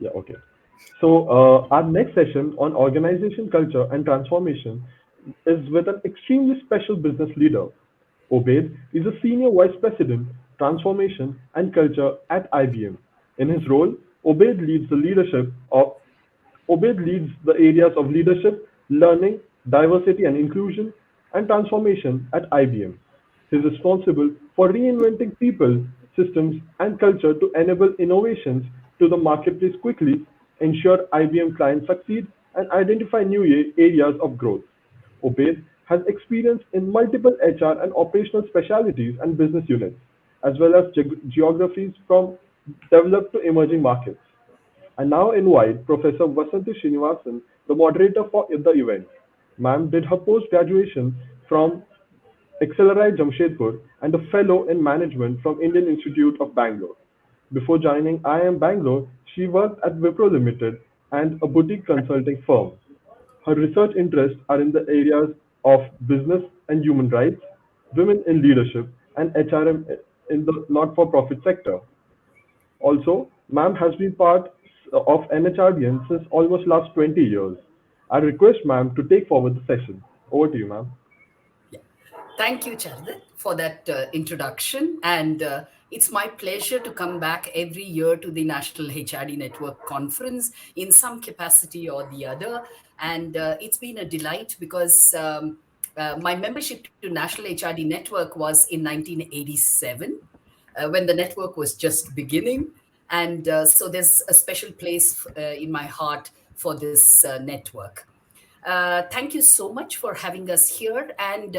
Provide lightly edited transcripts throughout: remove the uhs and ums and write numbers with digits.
Yeah, okay. So, our next session on organization culture and transformation is with an extremely special business leader. Obaid is a senior vice president, transformation and culture at IBM. In his role, Obaid leads the areas of leadership, learning, diversity and inclusion, and transformation at IBM. He is responsible for reinventing people, systems, and culture to enable innovations to the marketplace quickly, ensure IBM clients succeed, and identify new areas of growth. Obaid has experience in multiple HR and operational specialties and business units, as well as geographies from developed to emerging markets. I now invite Professor Vasanthi Srinivasan, the moderator for the event. Ma'am did her post-graduation from Accelerate Jamshedpur and a fellow in management from Indian Institute of Bangalore. Before joining IIM Bangalore, she worked at Wipro Limited and a boutique consulting firm. Her research interests are in the areas of business and human rights, women in leadership, and HRM in the not-for-profit sector. Also, ma'am has been part of NHRDN since almost last 20 years. I request ma'am to take forward the session. Over to you, ma'am. Yeah. Thank you, Charadit, for that introduction. And it's my pleasure to come back every year to the National HRD Network Conference in some capacity or the other. And it's been a delight because my membership to National HRD Network was in 1987 when the network was just beginning. And so there's a special place in my heart for this network. Thank you so much for having us here. And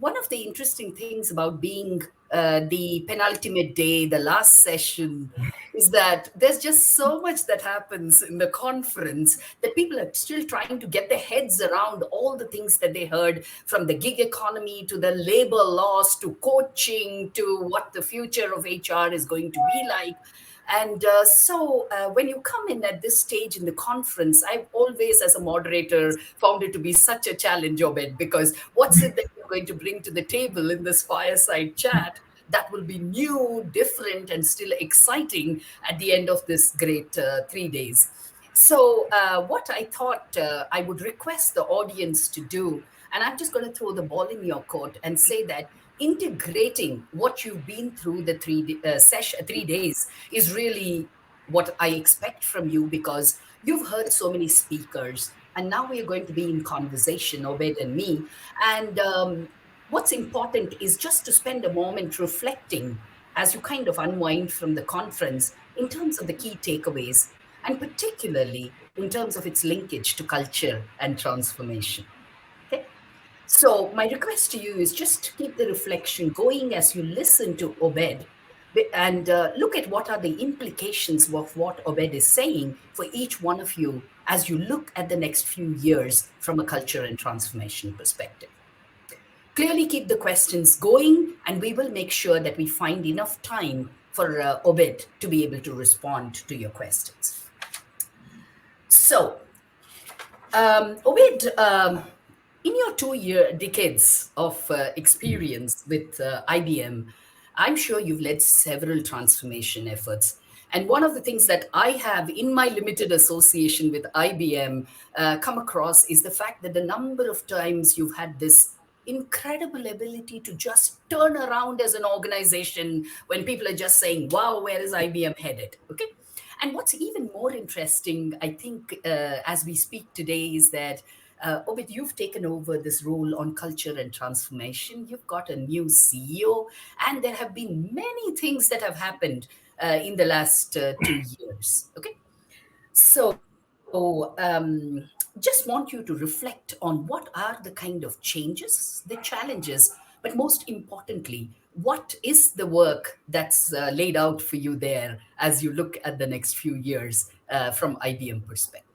one of the interesting things about being the penultimate day, the last session, is that there's just so much that happens in the conference that people are still trying to get their heads around all the things that they heard, from the gig economy to the labor laws to coaching to what the future of HR is going to be like. And when you come in at this stage in the conference, I've always, as a moderator, found it to be such a challenge, Obed, because what's it that you're going to bring to the table in this fireside chat that will be new, different, and still exciting at the end of this great 3 days? So, what I thought I would request the audience to do, and I'm just going to throw the ball in your court and say that integrating what you've been through the 3 days is really what I expect from you, because you've heard so many speakers, and now we are going to be in conversation, Obed and me. And what's important is just to spend a moment reflecting as you kind of unwind from the conference in terms of the key takeaways, and particularly in terms of its linkage to culture and transformation. Okay? So, my request to you is just to keep the reflection going as you listen to Obed, and look at what are the implications of what Obed is saying for each one of you as you look at the next few years from a culture and transformation perspective. Clearly, keep the questions going, and we will make sure that we find enough time for Obed to be able to respond to your questions. So, Obed, in your 2 year decades of experience with IBM, I'm sure you've led several transformation efforts. And one of the things that I have in my limited association with IBM come across is the fact that the number of times you've had this incredible ability to just turn around as an organization when people are just saying, wow, where is IBM headed? Okay. And what's even more interesting, I think, as we speak today, is that Obid, you've taken over this role on culture and transformation. You've got a new CEO, and there have been many things that have happened in the last 2 years. Okay, so just want you to reflect on what are the kind of changes, the challenges, but most importantly, what is the work that's laid out for you there as you look at the next few years from IBM perspective?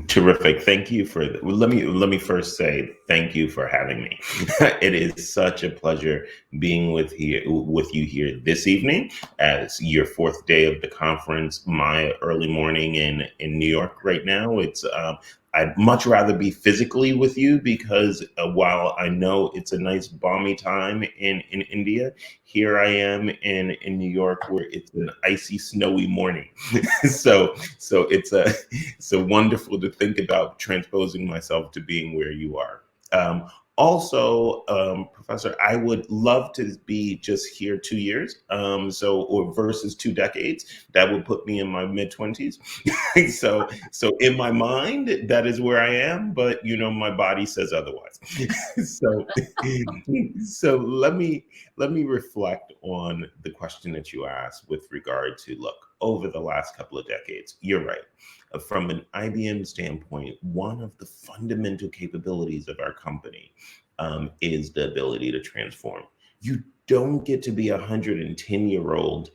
Terrific. Thank you for well, let me first say thank you for having me. It is such a pleasure being with you here this evening as your fourth day of the conference. My early morning in New York right now. It's I'd much rather be physically with you because while I know it's a nice balmy time in India, here I am in New York where it's an icy, snowy morning. So it's a wonderful to think about transposing myself to being where you are. Also, Professor, I would love to be just here 2 years, or versus 2 decades. That would put me in my mid 20s. So in my mind, that is where I am, but my body says otherwise. so so let me reflect on the question that you asked with regard to, look, over the last couple of decades. You're right. From an IBM standpoint, one of the fundamental capabilities of our company is the ability to transform. You don't get to be a 110-year-old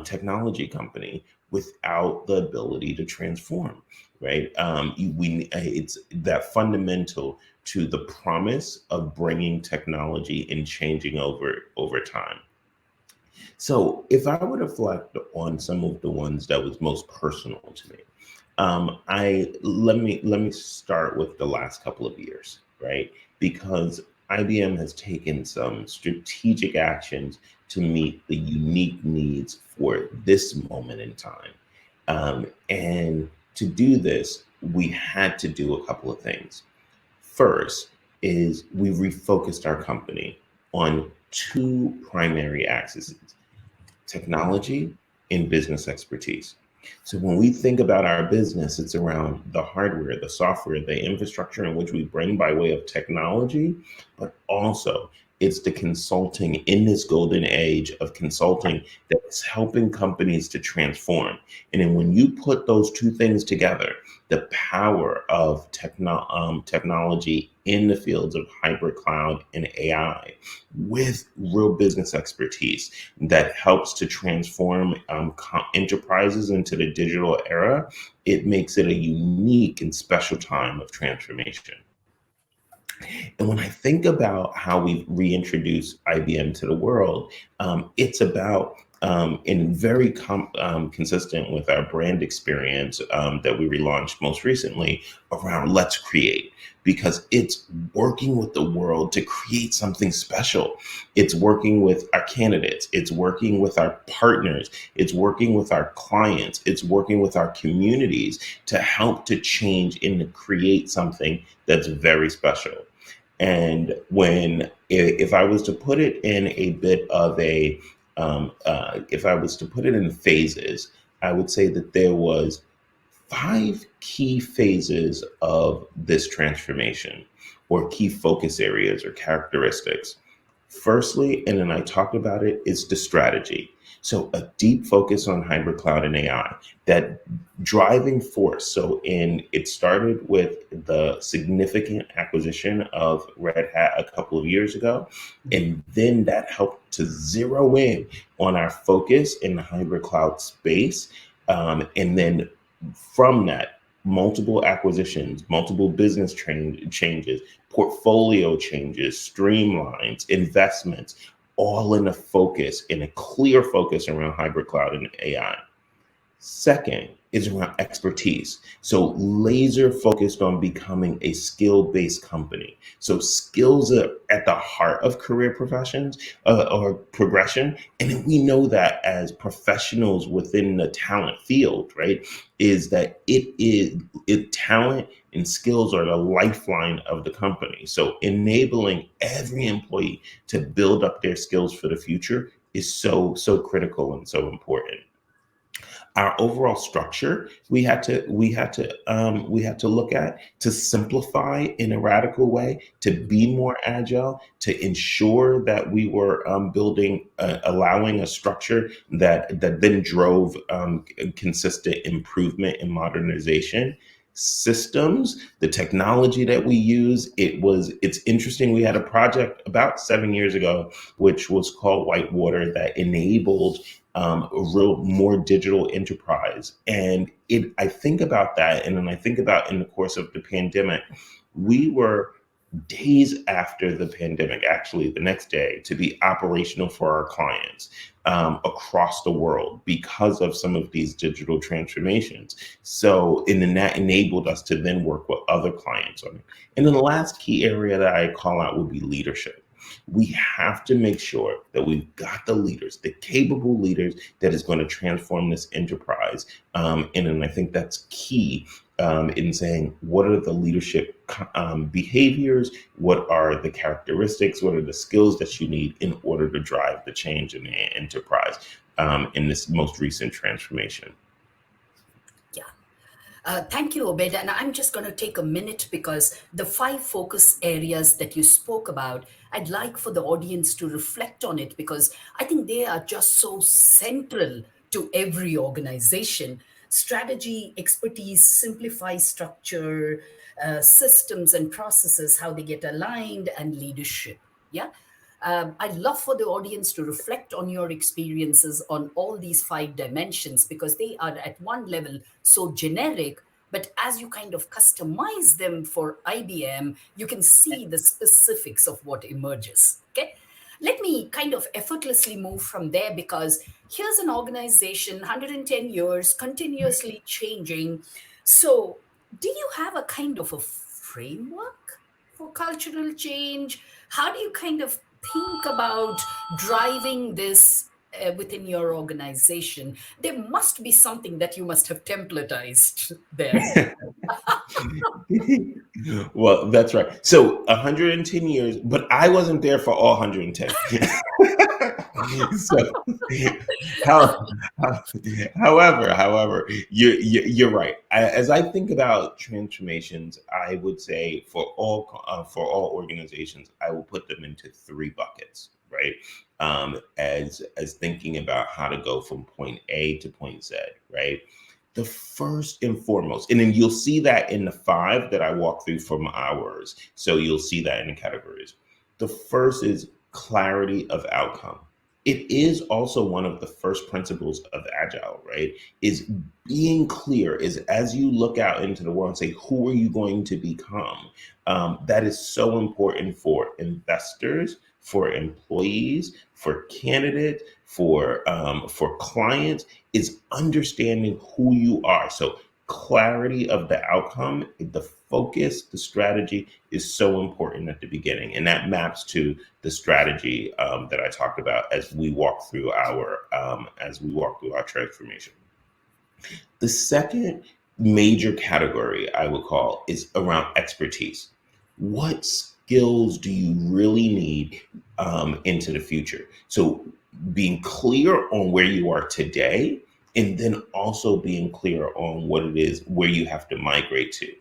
technology company without the ability to transform, right? It's that fundamental to the promise of bringing technology and changing over time. So if I were to reflect on some of the ones that was most personal to me, I let me start with the last couple of years, right? Because IBM has taken some strategic actions to meet the unique needs for this moment in time. And to do this, we had to do a couple of things. First is we refocused our company on two primary axes: technology and business expertise. So when we think about our business, it's around the hardware, the software, the infrastructure in which we bring by way of technology, but also it's the consulting in this golden age of consulting that's helping companies to transform. And then when you put those two things together, the power of technology in the fields of hybrid cloud and AI with real business expertise that helps to transform enterprises into the digital era, it makes it a unique and special time of transformation. And when I think about how we reintroduce IBM to the world, it's about and very consistent with our brand experience that we relaunched most recently around Let's Create, because it's working with the world to create something special. It's working with our candidates, it's working with our partners, it's working with our clients, it's working with our communities to help to change and to create something that's very special. And if I was to put it in a bit of if I was to put it in phases, I would say that there was 5 key phases of this transformation, or key focus areas or characteristics. Firstly, and then I talked about it, is the strategy. So a deep focus on hybrid cloud and AI, that driving force. It started with the significant acquisition of Red Hat a couple of years ago. And then that helped to zero in on our focus in the hybrid cloud space. And then from that, multiple acquisitions, multiple business changes, portfolio changes, streamlines, investments, all in a clear focus around hybrid cloud and AI. Second is around expertise. So laser focused on becoming a skill-based company. So skills are at the heart of career professions or progression. And then we know that as professionals within the talent field, right, is that talent and skills are the lifeline of the company. So enabling every employee to build up their skills for the future is so critical and so important. Our overall structure we had to look at to simplify in a radical way, to be more agile, to ensure that we were building allowing a structure that then drove consistent improvement and modernization. Systems, the technology that we use, it's interesting. We had a project about 7 years ago which was called Whitewater, that enabled a real more digital enterprise. And I think about that, and then I think about, in the course of the pandemic, we were days after the pandemic, actually the next day, to be operational for our clients across the world because of some of these digital transformations. So, and then that enabled us to then work with other clients on it. And then the last key area that I call out would be leadership. We have to make sure that we've got the leaders, the capable leaders that is going to transform this enterprise. And then I think that's key in saying what are the leadership behaviors, what are the characteristics, what are the skills that you need in order to drive the change in the enterprise in this most recent transformation. Yeah. Thank you, Obed. And I'm just going to take a minute because the five focus areas that you spoke about, I'd like for the audience to reflect on it because I think they are just so central to every organization. Strategy, expertise, simplify structure, systems and processes, how they get aligned, and leadership. Yeah. I'd love for the audience to reflect on your experiences on all these five dimensions because they are at one level so generic, but as you kind of customize them for IBM, you can see the specifics of what emerges. Okay. Let me kind of effortlessly move from there because here's an organization, 110 years, continuously changing. So, do you have a kind of a framework for cultural change? How do you kind of think about driving this within your organization? There must be something that you must have templatized there. Well, that's right. So 110 years, but I wasn't there for all 110. So, how, how- however, you're right. As I think about transformations, I would say for all organizations, I will put them into three buckets, right? As thinking about how to go from point A to point Z, right? The first and foremost, and then you'll see that in the five that I walk through from ours. So you'll see that in the categories. The first is clarity of outcome. It is also one of the first principles of agile, right? Is being clear, is as you look out into the world and say, who are you going to become? That is so important for investors, for employees, for candidates, for clients, is understanding who you are. So clarity of the outcome, the focus, the strategy is so important at the beginning, and that maps to the strategy that I talked about as we walk through our transformation. The second major category I would call is around expertise. What skills do you really need into the future? So being clear on where you are today, and then also being clear on what it is where you have to migrate to.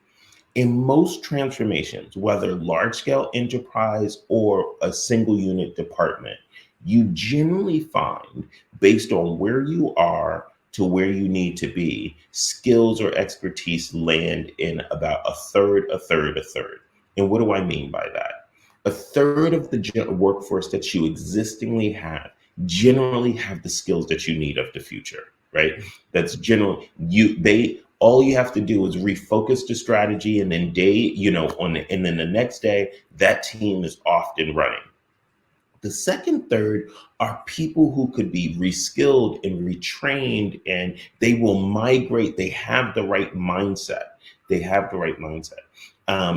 In most transformations, whether large scale enterprise or a single unit department, you generally find, based on where you are to where you need to be, skills or expertise land in about a third, a third, a third. And what do I mean by that? A third of the workforce that you existingly have generally have the skills that you need of the future, right? That's generally all you have to do is refocus the strategy, and then and then the next day that team is off and running. The second third are people who could be reskilled and retrained, and they will migrate. They have the right mindset. They have the right mindset.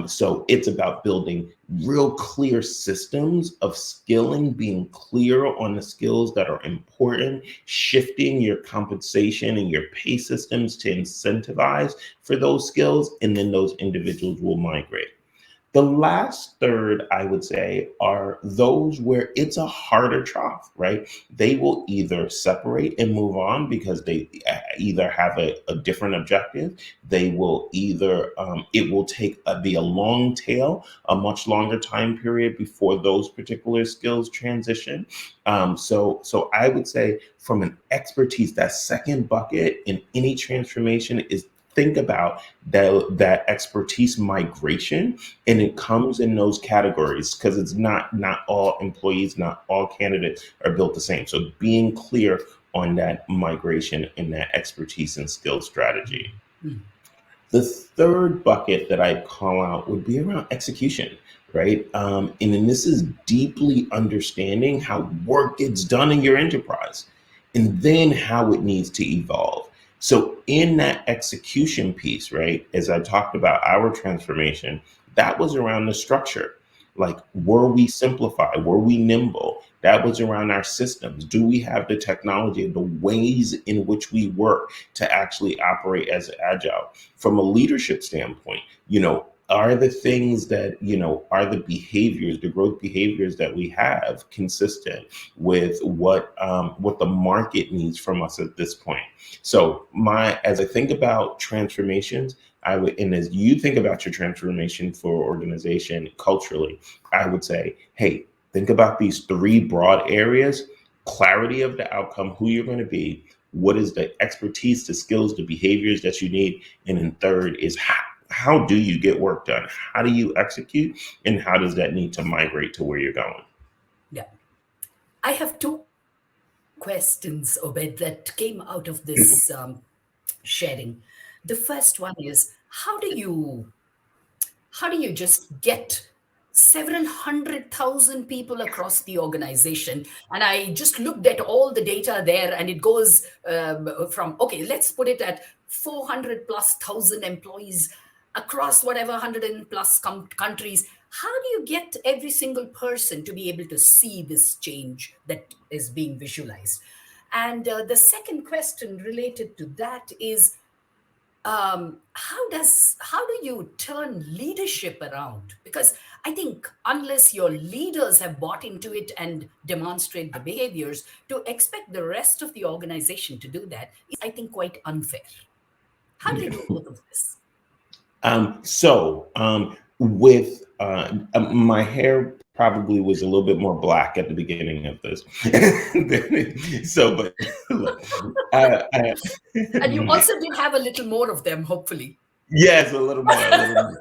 So it's about building real clear systems of skilling, being clear on the skills that are important, shifting your compensation and your pay systems to incentivize for those skills, and then those individuals will migrate. The last third, I would say, are those where it's a harder trough, right? They will either separate and move on because they either have a different objective. They will either, it will be a long tail, a much longer time period before those particular skills transition. So I would say from an expertise, that second bucket in any transformation is think about that expertise migration, and it comes in those categories because it's not all employees, not all candidates are built the same. So being clear on that migration and that expertise and skill strategy. The third bucket that I'd call out would be around execution, right? And then this is deeply understanding how work gets done in your enterprise and then how it needs to evolve. So, in that execution piece, right, as I talked about our transformation, that was around the structure. Like, were we simplified? Were we nimble? That was around our systems. Do we have the technology, the ways in which we work to actually operate as agile? From a leadership standpoint, are the things that, are the behaviors, the growth behaviors that we have consistent with what the market needs from us at this point? So as I think about transformations, I would, and as you think about your transformation for organization culturally, I would say, hey, think about these three broad areas: clarity of the outcome, who you're going to be, what is the expertise, the skills, the behaviors that you need, and then third is how do you get work done? How do you execute? And how does that need to migrate to where you're going? Yeah. I have two questions, Obed, that came out of this sharing. The first one is, how do you just get several 100,000 people across the organization? And I just looked at all the data there, and it goes from, okay, let's put it at 400 plus thousand employees across whatever 100 and plus countries. How do you get every single person to be able to see this change that is being visualized? And the second question related to that is, how do you turn leadership around? Because I think unless your leaders have bought into it and demonstrate the behaviors, to expect the rest of the organization to do that is, I think, quite unfair. How do you do both of this? With my hair probably was a little bit more black at the beginning of this. But look, I, And you also did have a little more of them, hopefully. yes, a little more,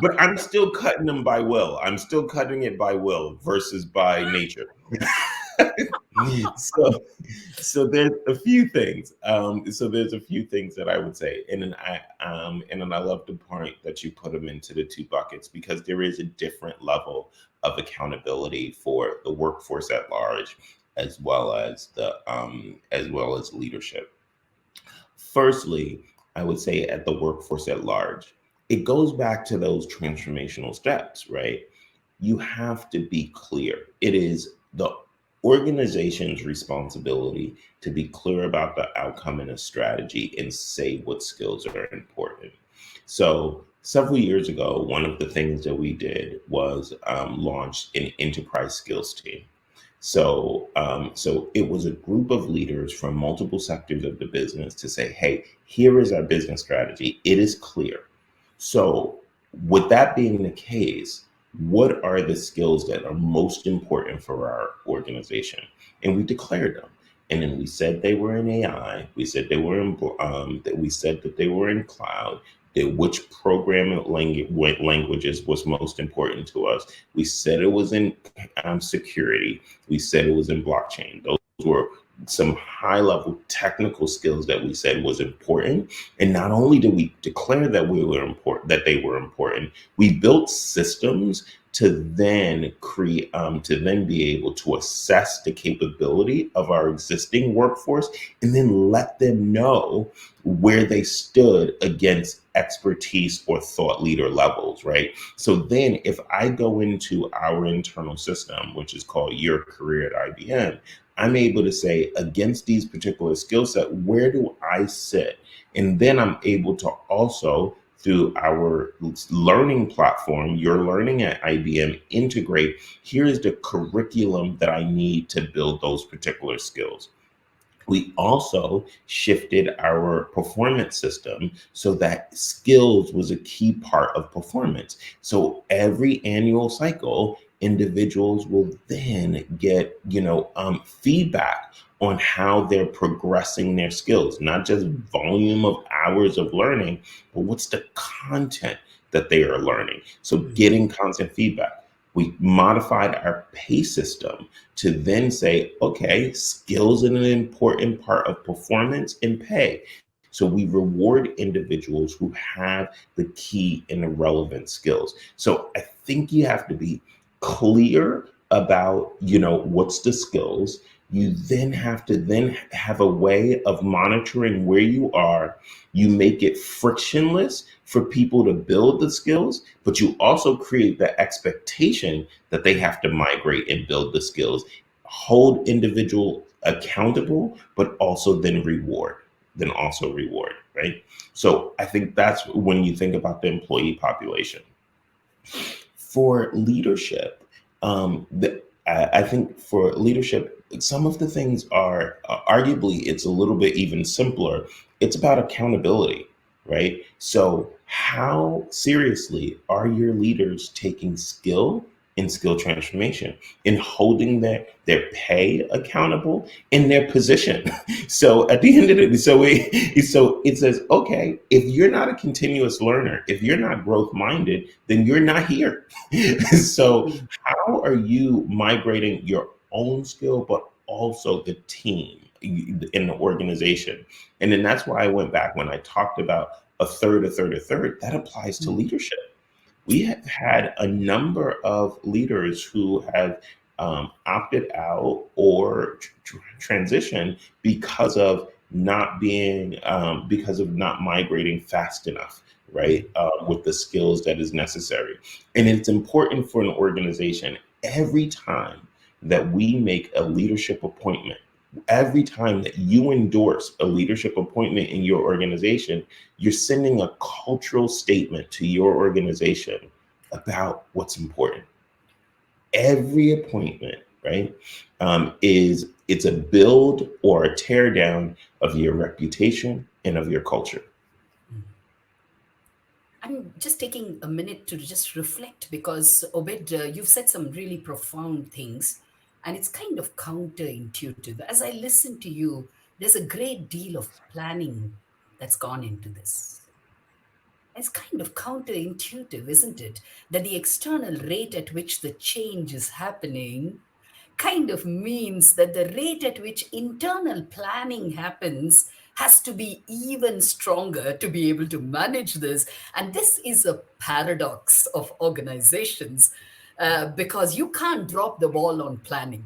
but I'm still cutting them by will. I'm still cutting it by will versus by nature. so so there's a few things. There's a few things that I would say, and then I love the point that you put them into the two buckets, because there is a different level of accountability for the workforce at large, as well as leadership. Firstly, I would say at the workforce at large, it goes back to those transformational steps, right? You have to be clear. It is the organization's responsibility to be clear about the outcome and a strategy and say what skills are important. So, several years ago, one of the things that we did was launch an enterprise skills team. So it was a group of leaders from multiple sectors of the business to say, hey, here is our business strategy. It is clear. So, with that being the case, what are the skills that are most important for our organization? And we declared them. And then we said they were in AI. We said they were in that we said that they were in cloud. That which programming languages was most important to us. We said it was in security. We said it was in blockchain. Those were some high level technical skills that we said was important. And not only did we declare that they were important, we built systems to then be able to assess the capability of our existing workforce and then let them know where they stood against expertise or thought leader levels, right? So then if I go into our internal system, which is called Your Career at IBM, I'm able to say, against these particular skill set, where do I sit? And then I'm able to also, through our learning platform, Your Learning at IBM, integrate, here is the curriculum that I need to build those particular skills. We also shifted our performance system so that skills was a key part of performance. So every annual cycle, individuals will then get, feedback on how they're progressing their skills, not just volume of hours of learning, but what's the content that they are learning. So getting constant feedback. We modified our pay system to then say, okay, skills are an important part of performance and pay. So we reward individuals who have the key and the relevant skills. So I think you have to be clear about, what's the skills. You then have to then have a way of monitoring where you are. You make it frictionless for people to build the skills, but you also create the expectation that they have to migrate and build the skills, hold individual accountable, but also then also reward, right? So I think that's when you think about the employee population. For leadership, I think for leadership, some of the things are arguably it's a little bit even simpler. It's about accountability, right? So how seriously are your leaders taking skill and skill transformation and holding their pay accountable in their position? So at the end of the day, so it says, okay, if you're not a continuous learner, if you're not growth minded, then you're not here. So how are you migrating your own skill, but also the team in the organization? And then that's why I went back when I talked about a third, a third, a third. That applies to leadership. We have had a number of leaders who have opted out or transitioned because of not migrating fast enough, right? With the skills that is necessary. And it's important for an organization every time that we make a leadership appointment, every time that you endorse a leadership appointment in your organization, you're sending a cultural statement to your organization about what's important. Every appointment, right, it's a build or a tear down of your reputation and of your culture. I'm just taking a minute to just reflect because, Obed, you've said some really profound things, and it's kind of counterintuitive. As I listen to you, there's a great deal of planning that's gone into this. It's kind of counterintuitive, isn't it? That the external rate at which the change is happening kind of means that the rate at which internal planning happens has to be even stronger to be able to manage this. And this is a paradox of organizations because you can't drop the ball on planning.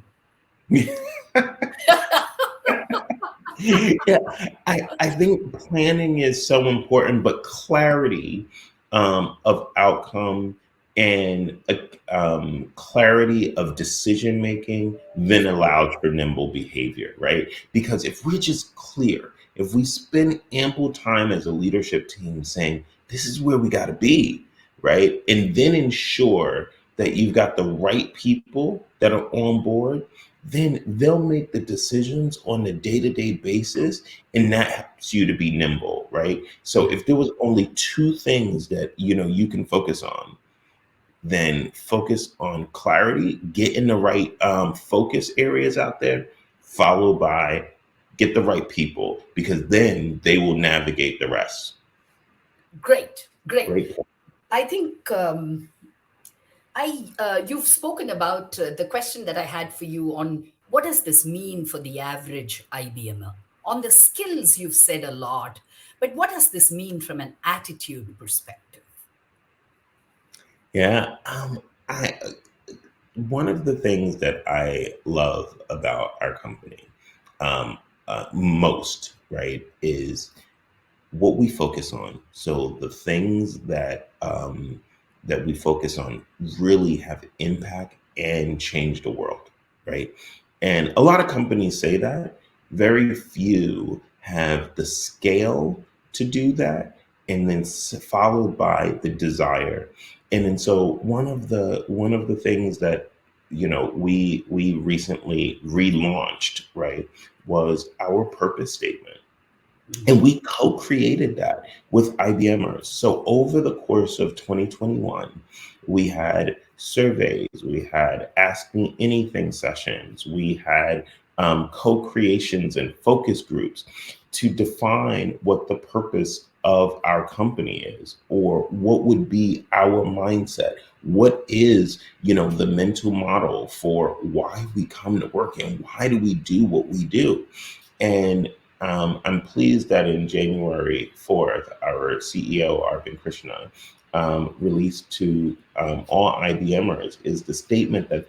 Yeah, I think planning is so important, but clarity of outcome and clarity of decision making then allows for nimble behavior, right? Because if we're just clear, if we spend ample time as a leadership team saying, this is where we got to be, right? And then ensure that you've got the right people that are on board, then they'll make the decisions on a day-to-day basis, and that helps you to be nimble, right? So if there was only two things that you can focus on, then focus on clarity, get in the right focus areas out there, followed by get the right people, because then they will navigate the rest. Great, great. Great. I think you've spoken about the question that I had for you on what does this mean for the average IBMer? On the skills, you've said a lot, but what does this mean from an attitude perspective? Yeah. I One of the things that I love about our company, most, right, is what we focus on. So the things that we focus on really have impact and change the world, right? And a lot of companies say that. Very few have the scale to do that, and then followed by the desire. And then so one of the things that we recently relaunched, right, was our purpose statement. And we co-created that with IBMers. So over the course of 2021, we had surveys, we had Ask Me Anything sessions, we had co-creations and focus groups to define what the purpose of our company is, or what would be our mindset. What is, the mental model for why we come to work and why do we do what we do? And I'm pleased that in January 4th, our CEO, Arvind Krishna, released to all IBMers is the statement that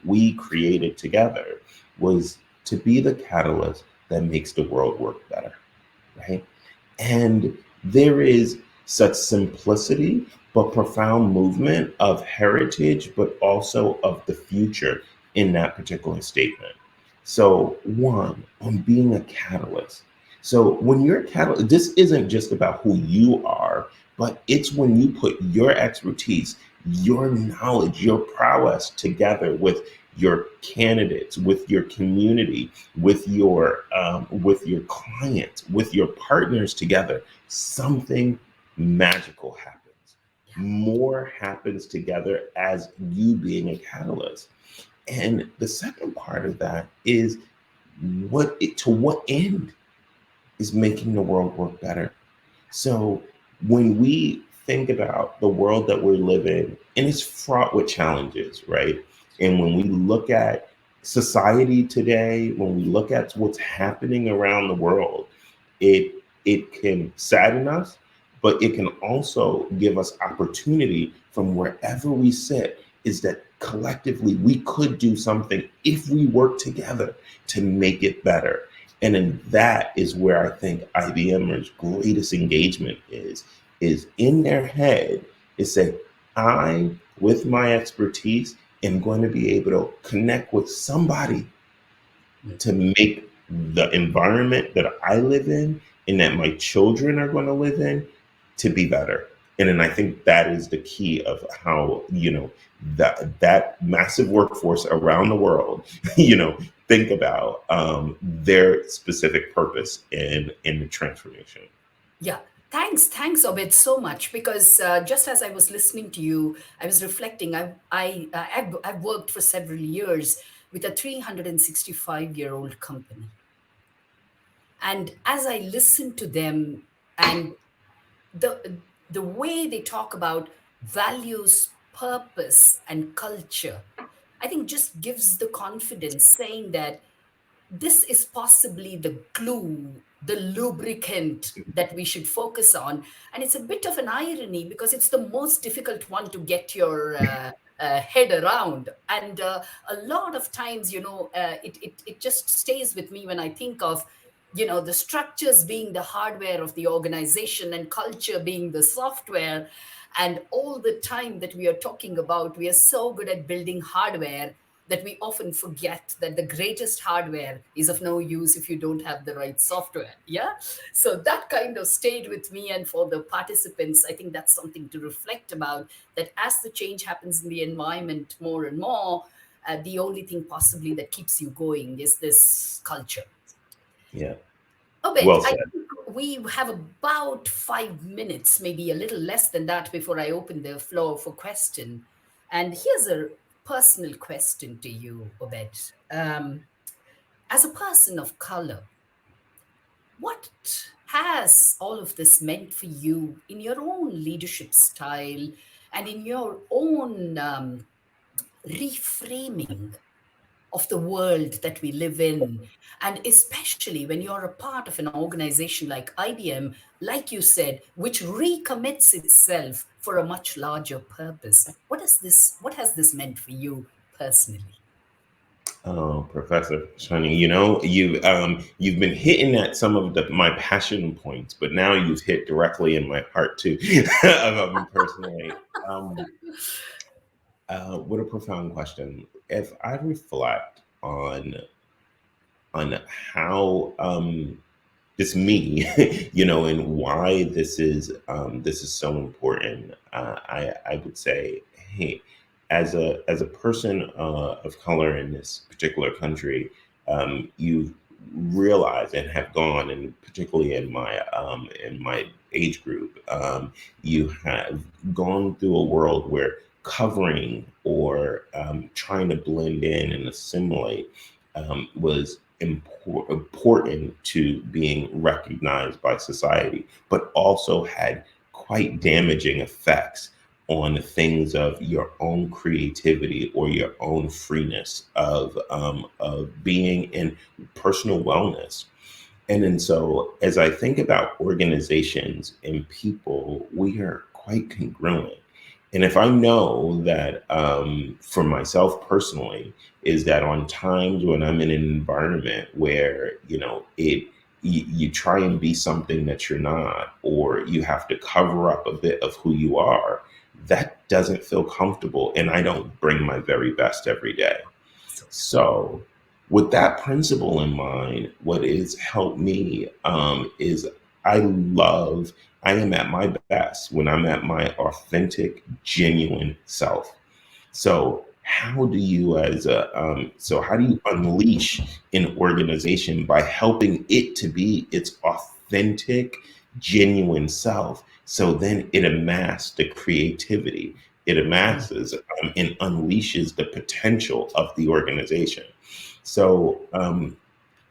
we created together was to be the catalyst that makes the world work better, right? And there is such simplicity, but profound movement of heritage, but also of the future in that particular statement. So, one, on being a catalyst. So, when you're a catalyst, this isn't just about who you are, but it's when you put your expertise, your knowledge, your prowess together with your candidates, with your community, with your clients, with your partners together, something magical happens. More happens together as you being a catalyst. And the second part of that is to what end is making the world work better. So when we think about the world that we're living, and it's fraught with challenges, right? And when we look at society today, when we look at what's happening around the world, it can sadden us, but it can also give us opportunity from wherever we sit, is that collectively we could do something if we work together to make it better. And then that is where I think IBMers' greatest engagement is in their head, is say, I, with my expertise, am going to be able to connect with somebody to make the environment that I live in and that my children are going to live in to be better. And then I think that is the key of how, that massive workforce around the world, think about their specific purpose in the transformation. Yeah. Thanks, Obed, so much. Because just as I was listening to you, I was reflecting. I've worked for several years with a 365-year-old company, and as I listen to them and the way they talk about values, purpose, and culture, I think just gives the confidence, saying that this is possibly the glue, the lubricant that we should focus on. And it's a bit of an irony because it's the most difficult one to get your head around. And a lot of times, it just stays with me when I think of, the structures being the hardware of the organization and culture being the software. And all the time that we are talking about, we are so good at building hardware that we often forget that the greatest hardware is of no use if you don't have the right software. Yeah. So that kind of stayed with me. And for the participants, I think that's something to reflect about, that as the change happens in the environment more and more, the only thing possibly that keeps you going is this culture. Yeah. Obed, Well I said. think we have about 5 minutes, maybe a little less than that, before I open the floor for question. And here's a personal question to you, Obed. As a person of color, what has all of this meant for you in your own leadership style and in your own reframing of the world that we live in? And especially when you're a part of an organization like IBM, like you said, which recommits itself for a much larger purpose. What has this meant for you personally? Oh, Professor Shani, you've been hitting at some of my passion points, but now you've hit directly in my heart too, personally. Um, what a profound question. If I reflect on how this me, and why this is so important, I would say, hey, as a person of color in this particular country, you realize and have gone, and particularly in my age group, you have gone through a world where covering or trying to blend in and assimilate was important to being recognized by society, but also had quite damaging effects on things of your own creativity or your own freeness of being in personal wellness. And then so as I think about organizations and people, we are quite congruent. And if I know that for myself personally, is that on times when I'm in an environment where, you try and be something that you're not, or you have to cover up a bit of who you are, that doesn't feel comfortable. And I don't bring my very best every day. So So, with that principle in mind, what has helped me is I love, I am at my best when I'm at my authentic, genuine self. So, how do you unleash an organization by helping it to be its authentic, genuine self? So then it amasses the creativity, it amasses and unleashes the potential of the organization. So,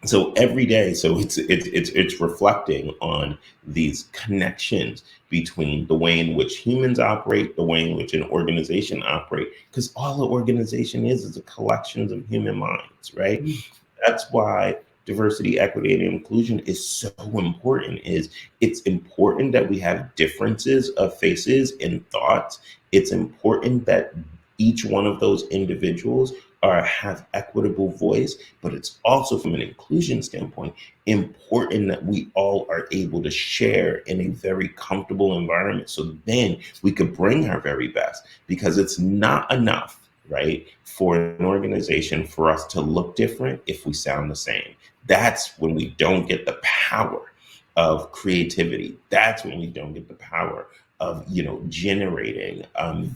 so every day, so it's reflecting on these connections between the way in which humans operate, the way in which an organization operate, because all an organization is a collection of human minds, right? mm, That's why diversity, equity, and inclusion is so important. Is it's important that we have differences of faces and thoughts. It's important that each one of those individuals are have equitable voice, but it's also from an inclusion standpoint important that we all are able to share in a very comfortable environment, so then we could bring our very best, because it's not enough, right, for an organization for us to look different if we sound the same. That's when we don't get the power of creativity. That's when we don't get the power of generating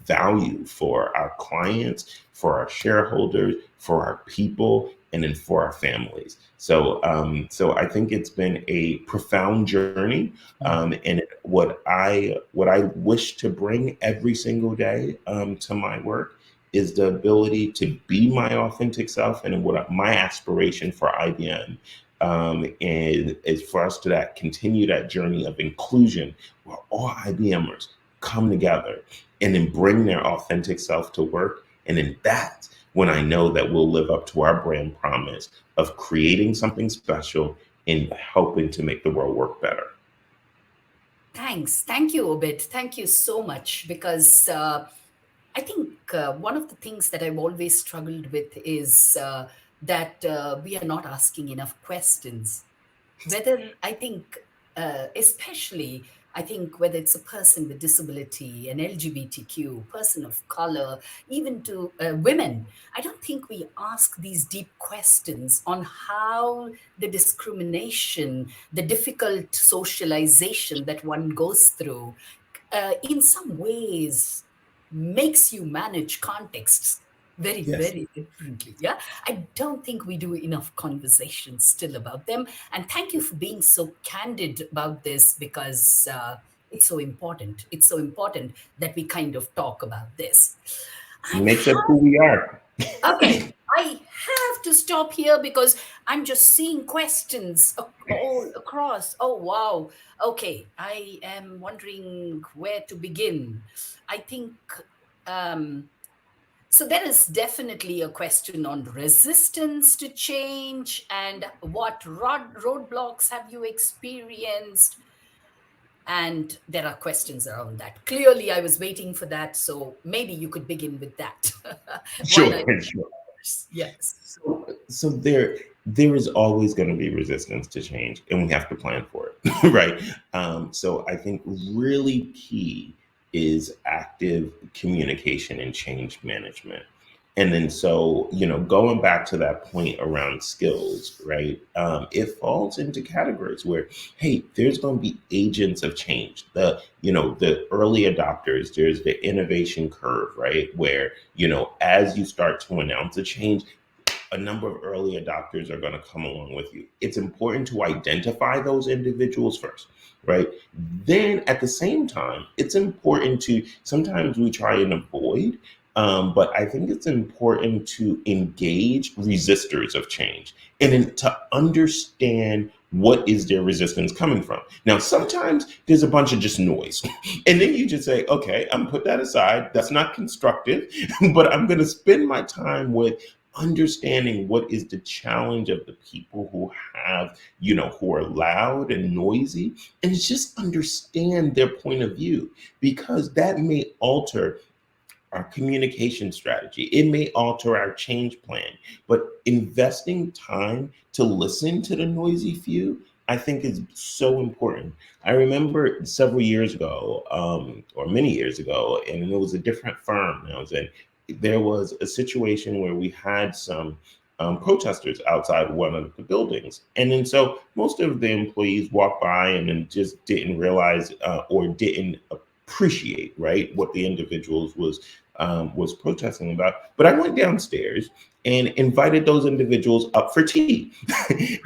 value for our clients, for our shareholders, for our people, and then for our families. So I think it's been a profound journey, mm. and what I wish to bring every single day to my work is the ability to be my authentic self, and my aspiration for IBM and is for us to continue that journey of inclusion, where all IBMers come together and then bring their authentic self to work. And then that's when I know that we'll live up to our brand promise of creating something special and helping to make the world work better. Thanks. Thank you, Obid. Thank you so much. Because I think one of the things that I've always struggled with is that we are not asking enough questions. Whether I think, especially, I think whether it's a person with disability, an LGBTQ, person of color, even to women, I don't think we ask these deep questions on how the discrimination, the difficult socialization that one goes through, in some ways makes you manage contexts very, Yes. very differently. Yeah. I don't think we do enough conversations still about them. And thank you for being so candid about this, because it's so important. It's so important that we kind of talk about this. I Makes up who we are. Okay, I have to stop here because I'm just seeing questions all across. Oh, wow. Okay, I am wondering where to begin. I think um, so. There is definitely a question on resistance to change and what roadblocks have you experienced? And there are questions around that. Clearly, I was waiting for that. So maybe you could begin with that. Why Sure, not? sure. Yes. So there is always going to be resistance to change, and we have to plan for it, right? So I think really key is active communication and change management. And then so going back to that point around skills, right? It falls into categories where, hey, there's going to be agents of change. The early adopters, there's the innovation curve, right? Where as you start to announce a change, a number of early adopters are going to come along with you. It's important to identify those individuals first, right? Then at the same time, it's important to sometimes we try and avoid, but I think it's important to engage resistors of change and then to understand what is their resistance coming from. Now, sometimes there's a bunch of just noise. And then you just say, okay, I'm put that aside. That's not constructive, but I'm going to spend my time with understanding what is the challenge of the people who have, who are loud and noisy, and just understand their point of view, because that may alter our communication strategy. It may alter our change plan, but investing time to listen to the noisy few, I think, is so important. I remember several years ago, or many years ago, and it was a different firm I was in. There was a situation where we had some protesters outside one of the buildings, and then so most of the employees walked by and then just didn't realize or didn't appreciate, right, what the individuals was protesting about. But I went downstairs and invited those individuals up for tea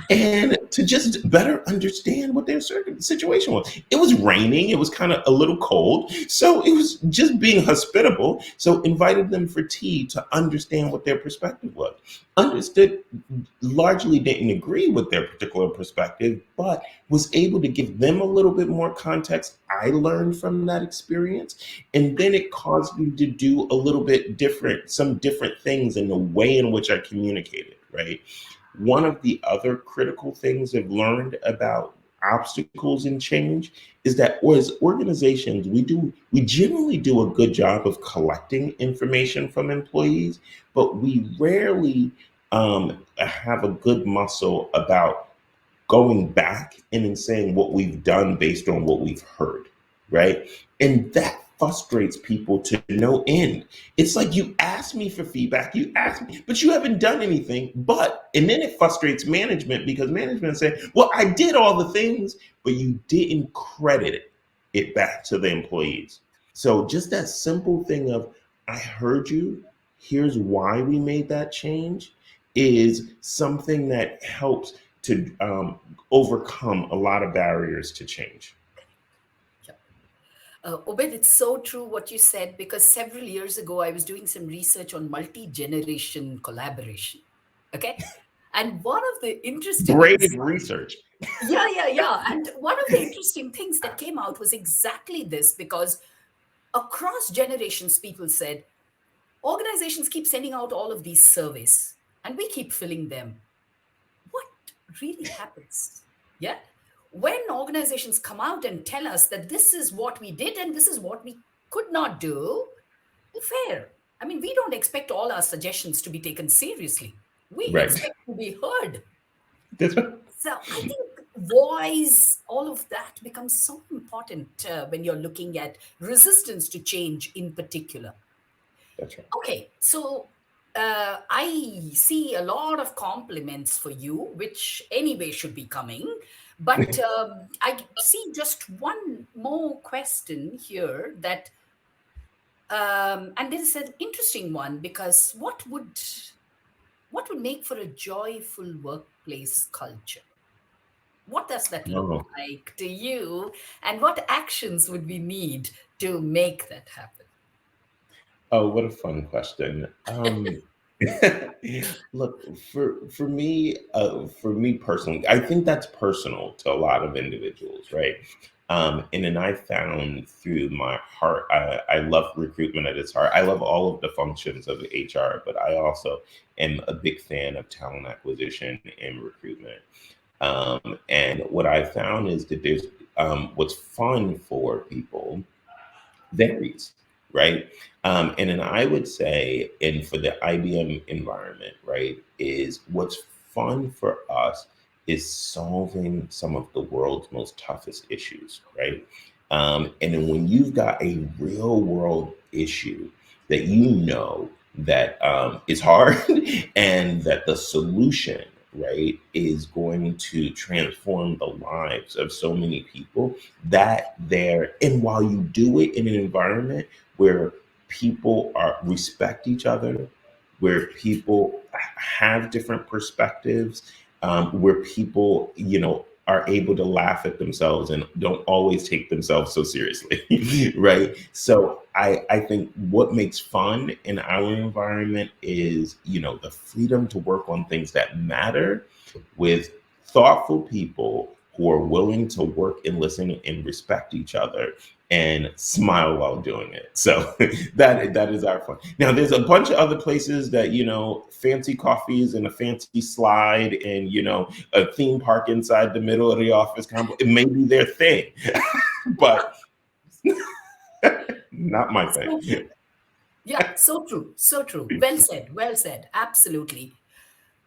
and to just better understand what their situation was. It was raining, it was kind of a little cold. So it was just being hospitable. So invited them for tea to understand what their perspective was. Understood, largely didn't agree with their particular perspective, but was able to give them a little bit more context I learned from that experience. And then it caused me to do a little bit different, some different things in the way in which I communicated, right? One of the other critical things I've learned about obstacles in change is that as organizations, we generally do a good job of collecting information from employees, but we rarely have a good muscle about going back and then saying what we've done based on what we've heard, right? And that frustrates people to no end. It's like, you ask me for feedback, you ask me, but you haven't done anything. And then it frustrates management because management say, well, I did all the things, but you didn't credit it back to the employees. So just that simple thing of, I heard you, here's why we made that change, is something that helps to overcome a lot of barriers to change. Obed, it's so true what you said, because several years ago I was doing some research on multi-generation collaboration. Okay. And one of the interesting Brave insights, research. yeah. And one of the interesting things that came out was exactly this, because across generations, people said, organizations keep sending out all of these surveys and we keep filling them. What really happens? Yeah. When organizations come out and tell us that this is what we did and this is what we could not do, fair. I mean, we don't expect all our suggestions to be taken seriously. We Right. expect to be heard. That's right. So I think voice, all of that becomes so important when you're looking at resistance to change in particular. That's right. Okay, so I see a lot of compliments for you, which anyway should be coming. But I see just one more question here that, and this is an interesting one, because what would make for a joyful workplace culture? What does that look Oh. like to you, and what actions would we need to make that happen? Oh, what a fun question. Look, for me personally, I think that's personal to a lot of individuals, right? And then I found through my heart, I love recruitment at its heart. I love all of the functions of HR, but I also am a big fan of talent acquisition and recruitment. And what I found is that there's what's fun for people varies, right? And then I would say, and for the IBM environment, right, is what's fun for us is solving some of the world's most toughest issues, right? And then when you've got a real world issue that that is hard and that the solution, right, is going to transform the lives of so many people, that there, and while you do it in an environment where people are respect each other, where people have different perspectives, where people are able to laugh at themselves and don't always take themselves so seriously. Right? So I think what makes fun in our environment is the freedom to work on things that matter with thoughtful people who are willing to work and listen and respect each other, and smile while doing it. So that is our fun. Now there's a bunch of other places that, fancy coffees and a fancy slide and, a theme park inside the middle of the office it may be their thing, but not my thing. So true. Yeah, so true. So true. Well said. Well said. Absolutely.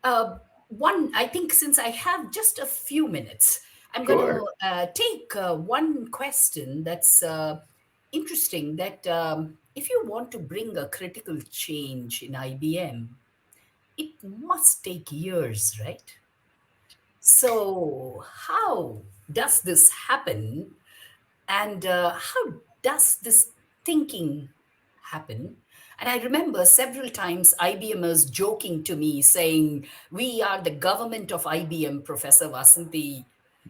One, I think since I have just a few minutes, I'm going Sure. to take one question that's interesting. That if you want to bring a critical change in IBM, it must take years, right? So, how does this happen? And how does this thinking happen? And I remember several times IBMers joking to me saying, "We are the government of IBM, Professor Vasanthi."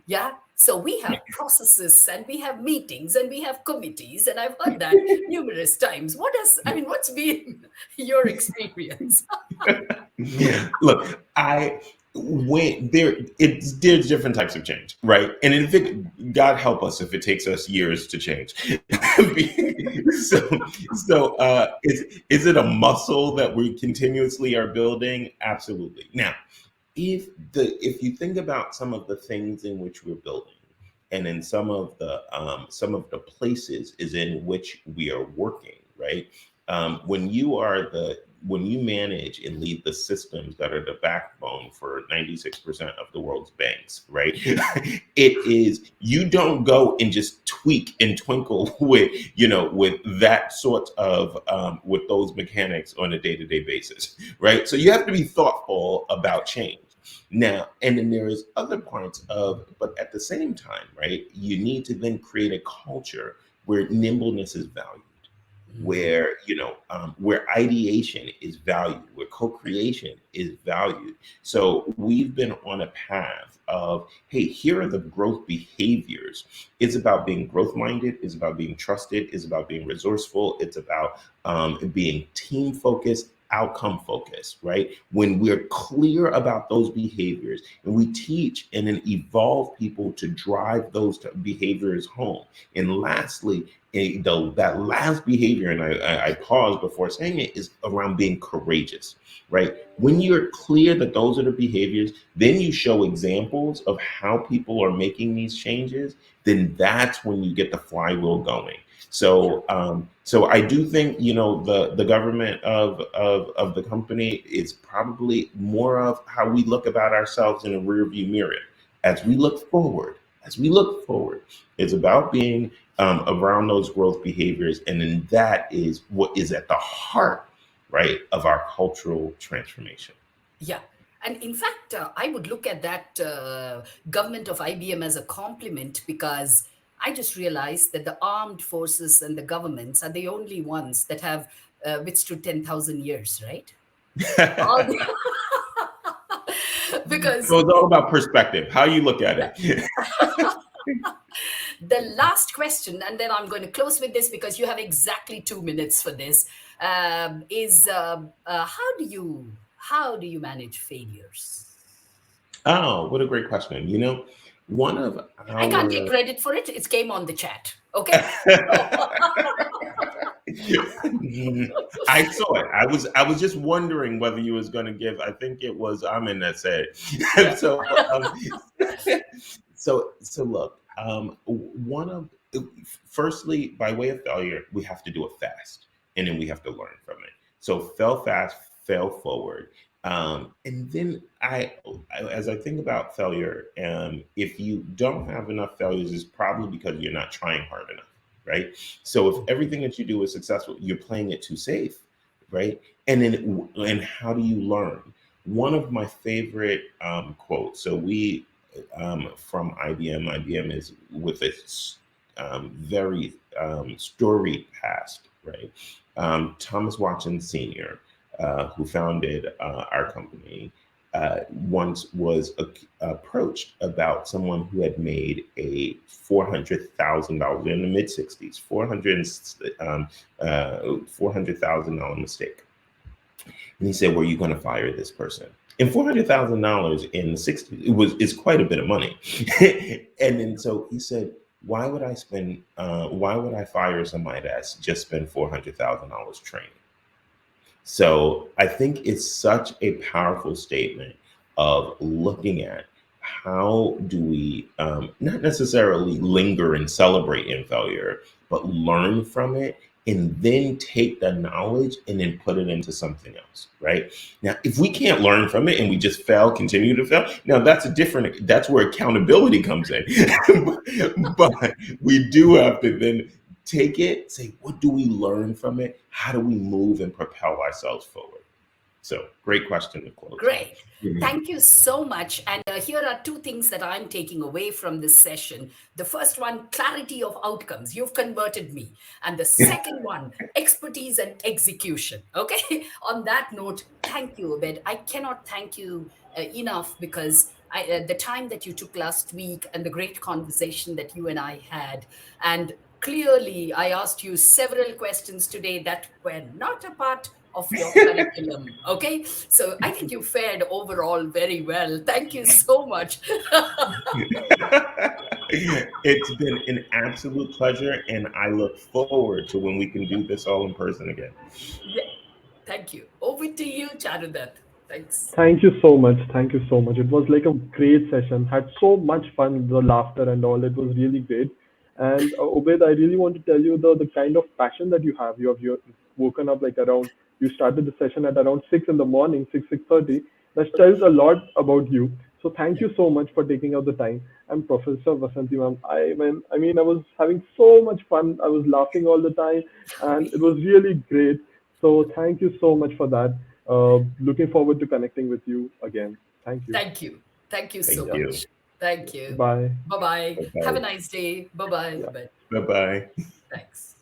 Yeah. So we have processes and we have meetings and we have committees. And I've heard that numerous times. What's been your experience? Look, I when there's different types of change, right? And if God help us if it takes us years to change. so is it a muscle that we continuously are building? Absolutely. Now, if you think about some of the things in which we're building, and in some of the places is in which we are working, right? When you manage and lead the systems that are the backbone for 96% of the world's banks, right? It is, you don't go and just tweak and twinkle with that sort of with those mechanics on a day-to-day basis, right? So you have to be thoughtful about change. Now, and then there is other parts but at the same time, right, you need to then create a culture where nimbleness is valued, where ideation is valued, where co-creation is valued. So we've been on a path of, hey, here are the growth behaviors. It's about being growth minded, it's about being trusted, it's about being resourceful, it's about being team focused, outcome focused, right? When we're clear about those behaviors and we teach and then evolve people to drive those behaviors home. And lastly, that last behavior, and I pause before saying it, is around being courageous, right? When you're clear that those are the behaviors, then you show examples of how people are making these changes, then that's when you get the flywheel going. So I do think the government of the company is probably more of how we look about ourselves in a rearview mirror. As we look forward, it's about being around those growth behaviors, and then that is what is at the heart, right, of our cultural transformation. Yeah. And in fact, I would look at that government of IBM as a compliment, because I just realized that the armed forces and the governments are the only ones that have withstood 10,000 years, right? All the, because So it's all about perspective, how you look at it. the last question, and then I'm going to close with this because you have exactly 2 minutes for this, is how do you manage failures? Oh, what a great question. One of I can't take our credit for it. It came on the chat. Okay. I saw it. I was just wondering whether you was going to give. I think it was Amin that said. Yeah. so so look. One of Firstly, by way of failure, we have to do it fast, and then we have to learn from it. So fail fast, fail forward. And then as I think about failure, if you don't have enough failures, it's probably because you're not trying hard enough, right? So if everything that you do is successful, you're playing it too safe, right? And how do you learn? One of my favorite quotes. So we from IBM. IBM is with its very storied past, right? Thomas Watson Sr., who founded our company, once was approached about someone who had made a $400,000 in the mid '60s, $400,000 mistake, and he said, "Were you going to fire this person?" And $400,000 in the '60s is quite a bit of money. And then so he said, why would I spend? Why would I fire somebody that's just spent $400,000 training? So I think it's such a powerful statement of looking at how do we not necessarily linger and celebrate in failure, but learn from it and then take the knowledge and then put it into something else, right? Now, if we can't learn from it and we just fail, continue to fail, now that's where accountability comes in. But we do have to then take it, say, what do we learn from it? How do we move and propel ourselves forward? So, great question to close on. Great. Thank you so much. And here are two things that I'm taking away from this session. The first one, clarity of outcomes. You've converted me. And the second one, expertise and execution. Okay. On that note, thank you, Abed. I cannot thank you enough because the time that you took last week and the great conversation that you and I had. And clearly, I asked you several questions today that were not a part of your curriculum. Okay. So I think you fared overall very well. Thank you so much. It's been an absolute pleasure, and I look forward to when we can do this all in person again. Yeah. Thank you. Over to you, Charudat. Thanks. Thank you so much. Thank you so much. It was like a great session. Had so much fun, the laughter and all. It was really great. And Obed, I really want to tell you the kind of passion that you have. You woken up like around. You started the session at around 6 in the morning, 6:30. That tells a lot about you. So thank you so much for taking out the time. And Professor Vasanti ma'am, I was having so much fun. I was laughing all the time, and it was really great. So thank you so much for that. Looking forward to connecting with you again. Thank you. Thank you. Thank you so Thank you. much. Thank you. Bye. Bye bye. Have a Bye nice day. Bye bye. Yeah. Bye. bye. Thanks.